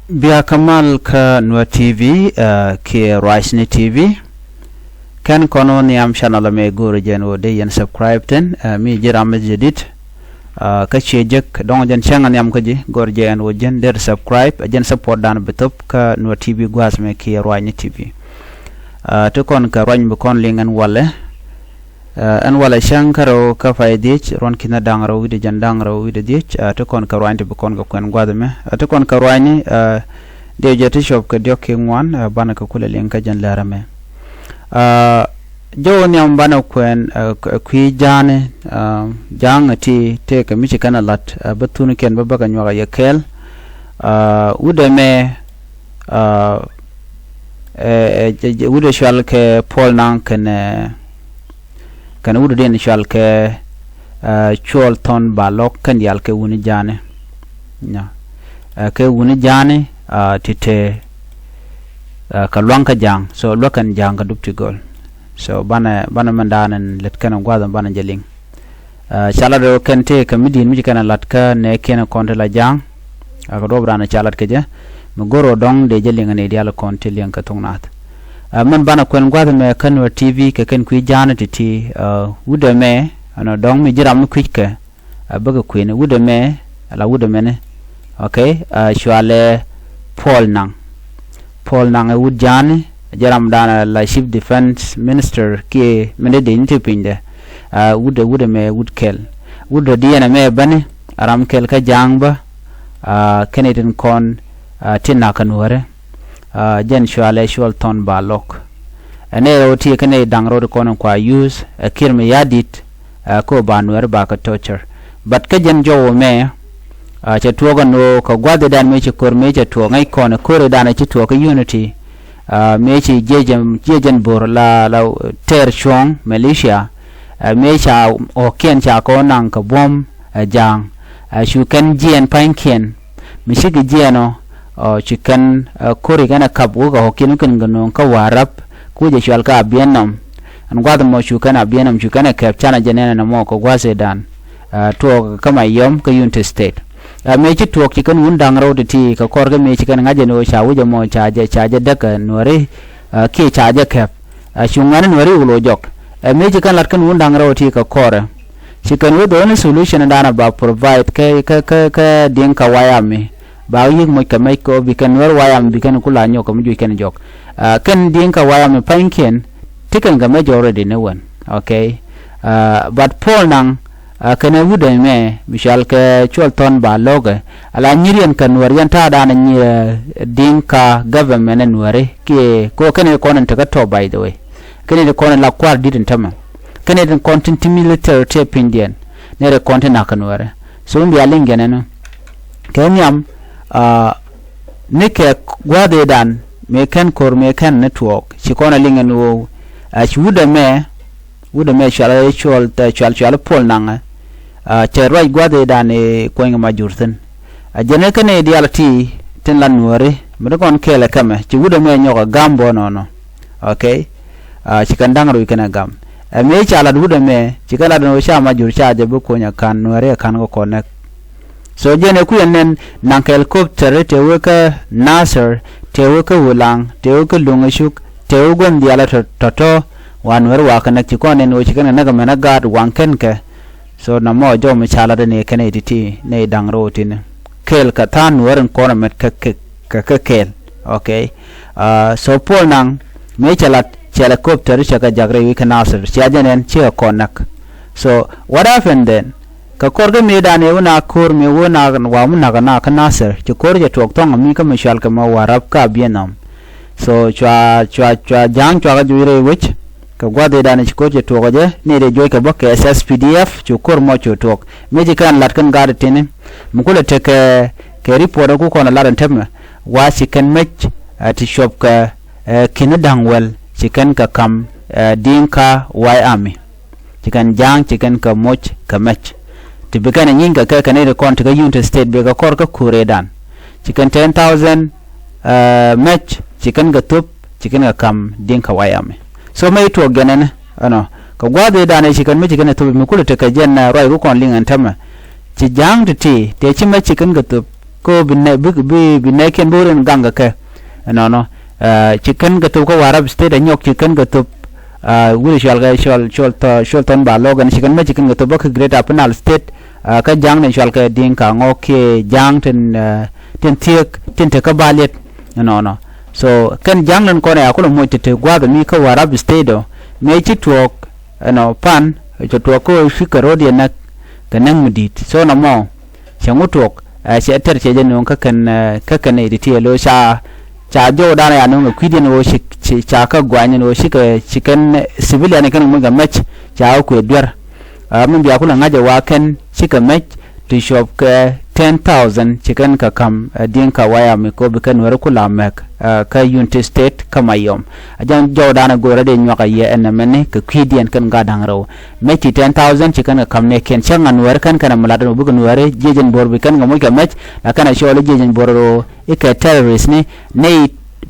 Bia Kamal ka Nuer TV ke Nuer TV kan kono ni am channel me goro jen o de yen subscribe ten mi jiram jedit ka chejek don jen changan yam kaji gor jen o jen der subscribe jen support dan betop ka Nuer TV gwas me ke Nuer TV to kon ka roñ bu kon lingan wala an wala shankaro ka faydich ron kina dangro wide jan dangro wide dich to kon ka roñ bu kon ko kon gwadame to kon ka roñ de jeti shop ka dioki ngwan bana ka kula linka jan larame jo nyam bana kwen kwi jane jangati te ka michi kana lat batunu ken babaka nywa yakel udeme wude shal ke pol nan kan wude den shal ke chol ton balok kan yal ke wuni jane nya ke wuni jane tite ka lwanka jang so lokan jang ka dupti gol so bana mandanan let kana gwadan bana jeling chala do kente ka midin mi kana latka ne kena konte la jang aka do brana chalat ke je goro dong de jelinga ne diala konte liang ka Thok Naath man bana kwen gwada me kan Nuer TV ke ken kwi jana titi wude me ana dong mi jiram kwi ke baga kwene wude me ala wude mene okay shwale Paul nang wud jani jaram dana la chief defense minister ke mene de intipinde wude me wud kel wude diana me bane aram kel ka jangba keneden kon tinna kanware jen shwale shwal ton balok ane roti kene dangrod kon kwa use kirme yadit ko banwer ba ka torture but ka jen jowo me cha tuoga no ka gwade dan me chikor me cha tuo ngai kon kore dan cha tuo ka unity me chi jejen bor la ter chong malaysia me cha o ken cha ko nang ka bom jang shu kan jien pankien mi shigi jieno chicken kore kana kabu ga hokin kan gano ka warap ku je shwal ka bienam an gwada mo shu kana bienam shu kana kap chana jenena na mo ko gwase dan to kama yom ka unity state me chi tuok chicken un dang ro ti ka kor ga me chicken ngaje no cha wuje mo chaje daka nore ke chaje kap shungana nore ulo jok me chicken lat kan un dang ro ti ka kor chicken wo the only solution dana ba provide ka din ka waya me ba yig mo ka mai ko bikan wer wayam bikan kula nyo ko mju ken jok kan din ka wayam panken tikan ga majority ne won okay but Paul nang kana wude me bishal ke chol ton ba loge ala nyirian kan warian ta da na din ka government ne ware ke ko kene ko nan ta to by the way kene ko nan la kwar didin tama kene den content military tape indian ne re content na kan ware so mbi alingene no kenyam nike gwade dan me kan kor me kan network chikona lingen wo wude me shala chol pol nanga che roi gwade dan e koinga majurten jene kane dialati tin lan wore me kon kele kame chi wude me nyoga gambo no okay chikandang ro ikana gam me chala wude me chikala no sha majur cha je bu konya kan wore kan ko connect so jene ku yen nan helicopter te weka nasser te weka wulang te weka lungashuk te ugon diala toto wanwer wa kana ti konen o chikana naga mena gad wanken ke so na mo jo mi chala de ne kene diti ne dangro tin kel ka tan weren kona met ka kel okay so pol nang me chala helicopter chaka jagre weka nasser siajenen che konak so what happened then ka korga me dane wona kor me wona wa mun na ka nasser ti korje tok tong mi ka mishal ka ma warab ka bienam so chwa jang chwa ga jure wich ka gwade dane ti korje tok je ne de joy ka bokke SSPDF ti kor mo ti tok me ji kan lat kan gade tene mu kula te ke report ko na laran temma wa si kan mech ti shop ka kin dangwel ti kan ka kam dinka wai ami ti kan jang ti kan ka moch ka mech tibikana nyinga ka kanere konti ka unity state be ka kor ka kure dan chicken 10,000 match chicken ga tup chicken ga kam din ka wayame so mai to ganen ano ka gwade dan chicken me chicken tup mi kula te ka jenna roi ko kon lingan tama chi jang ti te chi ma chicken ga tup ko binne ken buren ganga ke no chicken ga to ko warab state anyok chicken ga to wuri shal ton ba logan chicken ma chicken ga to ba great apnal state ka jang ne shal ka ding ka ngoke jang ten tiek ten te ka balet no so kan jang nan ko ne akolo mo te gwa ga mi ka warab state do me chi tuok no pan cho tuok ko shikaro dia nak kanang mudit so na mo changu tuok sẽ ter che jen ka kan ne ti lo cha jo da na no kwidien wo cha ka gwa ni no chicken civilian kan mo ga match cha ko dwer mun biya kula ngaje wa kan chika match to shop ka 10,000 chicken ka kam din ka waya mi ko bi kan wara kula mek ka unity state kama yom ajan jo da na go rade nyo ka ye en mene ka kwidien kan ga dang raw match 10,000 chicken ka kam ne ken changan wer kan kana mulada bu kan ware jejen bor bi kan ngamo ka match la kana shole jejen boro ika terrorists ni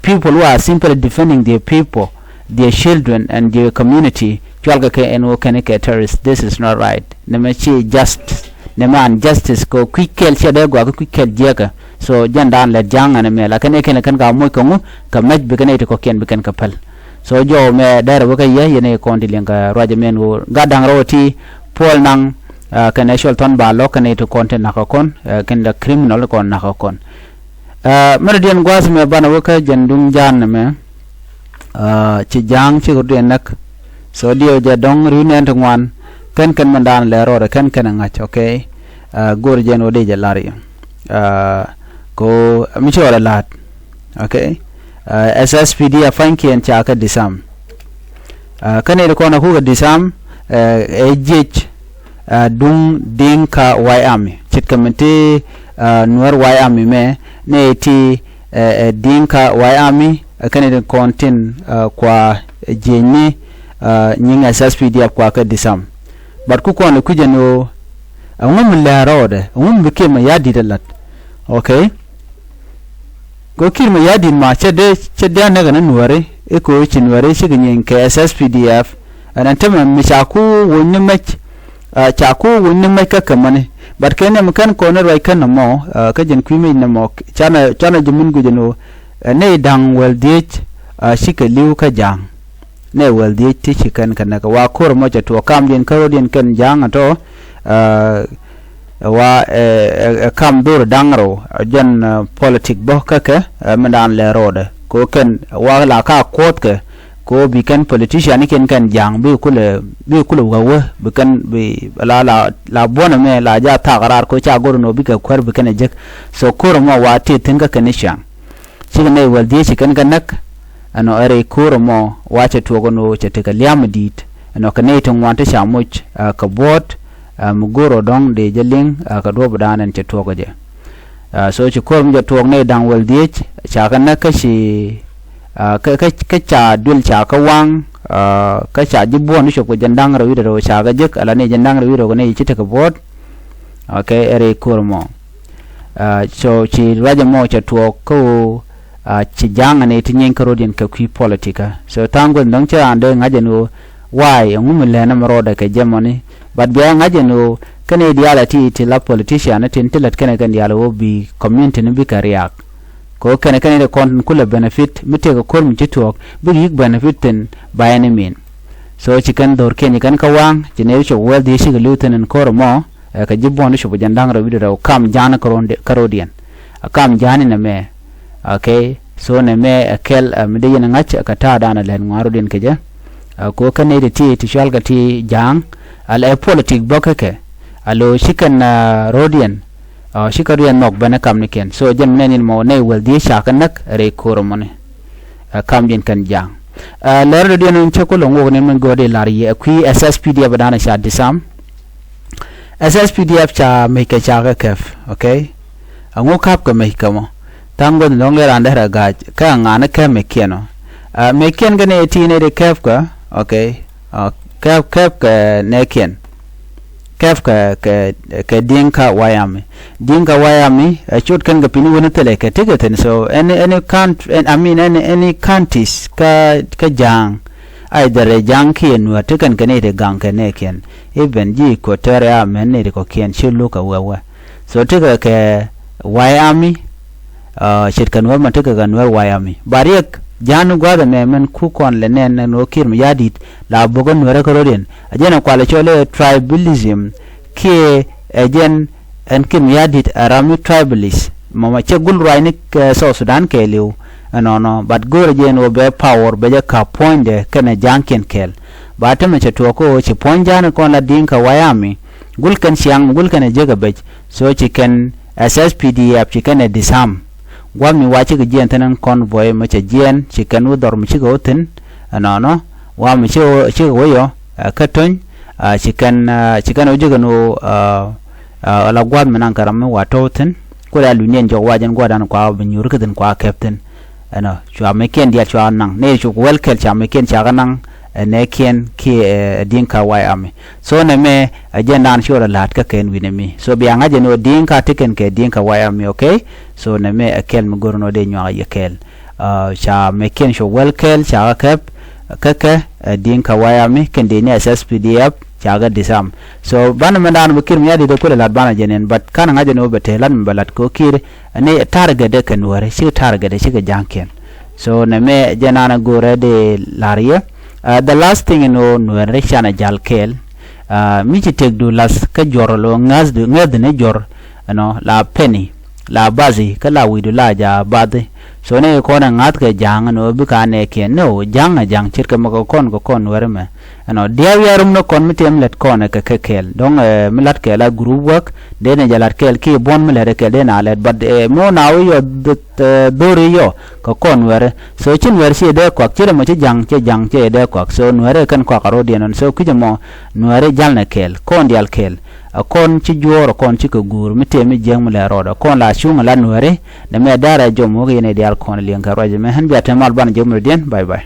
people who are simply defending their people, their children and their community chwalga ke eno kan ke terrorists. This is not right. Nemachi justice neman justice ko kwikel chede gwa ko kwikel jeka so jandan le janga ne mela kan ken kan ga moy ko ka maj be kan ite ko ken be kan ka pal so jo me dare wo ka ye yene ko ndi lenga roje men wo gadang roti pol nang kan national ton ba lo kan ite content na ko kon kan da criminal ko na ko kon merdian gwas me bana wo ka jandung jan me ci jang ci ko den nak so dio ja dong rinen to ngwan kan mandan le ro kan ngach okay gor jen o de jalari ko mi ci wala lat okay SSPD afanki en cha ka disam kan e ko na ku ga disam jiëc dung ding ka wayami chit kamenti nuer wayami me ne ti dinka wayami kan e kontin kwa jenni nyinga SSPD kwa ka disam but ku ko ne kujeno ngum la rode ngum bike ma yadi dalat okay go kirma yadi ma chede na ga nuare e ko chinware shi ganyen ka SSPDF anan tama mi chaku wonni mach chaku wonni mai ka kamane but kene mkan ko ne rai kan mo ka jen kwimi na mo chana jimun gujeno ne dang wel dich shi ka liu ka jang ne wel dich ti chikan kana ka wa kor mo cha to kam din karo din kan jang to wa kam dur dangro jen politik bo kaka mandan le rode ko ken wa la ka kot ke ko bi kan politician ken kan jang bi kule wa bi kan bi la bona me la ja ta qarar ko cha gor no bi ka kwar bi kan jek so kor mo wa ti tinga kan shan shi ne wal di shi kan nak ano are kor mo wa cha to gono cha te ka liam dit ano kan ne tun wanta sha much ka bot mugoro dong de jeling ka do budanan cha to goje so chi kor mo to ne dang wal di cha kan nak ka shi ka cha dul cha ka wang ka cha jibbo ni shoko jandang rawi ro cha ga jek ala ne jandang rawi ro ne chi ta ka bot okay ere kurmo so chi raja mo cha to ko chi jang ne tin karo din ka kwi politika so tango ndong cha ande ngaje no why ngum le na maro da ka jemoni but bi ngaje no kane diala ti la politician tin tilat kane kan diala wo bi community ni bi ka riak ko kane de kon kula benefit mite ko korm chitok big yik benefit ten by any mean so chikan dor ken kan ka wang jine cho wel di shi gluten ko mo ka jibon sho jandang ro video kam jana karodian kam jani na me okay so ne me akel mide yana ngach ka ta dana len ngaro din keje ko kane de ti shal ga ti jang al politic bokake alo shikan rodian shikarian nok bana kam ni ken so jem nenin mo ne wel di shakan nak re koromone kam din kan jang lero de non cheko longo ne men gode lari kwi SSPD badana sha disam SSPDF cha me ka cha ka kef okay ango kap ka me kamo tango longe randa raga ka ngana ka me keno me ken gane ti ne de kef ka okay kef ka ne ken kef ka dinka wayami chut kan ga pini wona tele ka tigeten so any country I mean any counties ka jang ai dare jang kien wa tikan kane de gang kane ken even ji ko tere a men ne ko kien chilu ka wawa so tiga ke Wyami shit kan Nuer mataka ga Nuer Wyami bariek janu gwada ne men ku kon le nen no kir mi yadit la bogo Nuer ko roden ajena kwale chole tribalism ke ajen en kir mi yadit arami tribalist mama che gul raini South Sudan ke liu no but go jen wo be power be ka point de kana janken kel ba ta me to ko che point janu kon la dinka Wyami gul kan siang gul kan jega bej so chicken SSPDF chicken disam gwamni wachi ga jian tanan convoy mace jian chicken udor mi chiga otin no wa mi chiga woyo katon chicken ujiga no ala gwam nan karam wato otin ko da lunyen jo wajen gwadan kwa binyur kadin kwa captain no chwa meken dia chwa nan ne chu welkel cha meken cha nan ne ken ki dinka Wyami so ne me ajendan shora lat ka ken winemi so bi anga jeno dinka tiken ke dinka Wyami okay so ne me akel mgorno de nyaa yekel cha meken sho welkel cha kap kaka dinka Wyami ken de ne SSPDF cha ga disam so ban mandan bukir mi yadi de ko lat bana jenen but kan nga jeno betelan balat ko kir ne targa de kan wore shi targa de shi ga janken so ne me jenana gore de lariya the last thing Nuer chana jalkel mi ci tegdu las ka jorlo ngazdu ne jor no la penny la bazi ka la widu la ja bade so ne ko na ngat ka jang no bi ka ne ke no jang chir ka mako kon Nuer me no dia yarum no kon mitem let kon ka kel dong milat ke la group work de ne jalat kel ki bon mi le ke de na let but mo na yo dori yo ko kon Nuer so chin Nuer si de ko chire mo ci jang che de ko so Nuer kan ko ro de non so ki mo Nuer jal na kel kon dial kel kon ci jor kon ci ko gur mitemi jeng mu le rodo kon la shunga la Nuer ne me dara jom mo ne dial kon li ngaro je me han biata mal ban jom den bye bye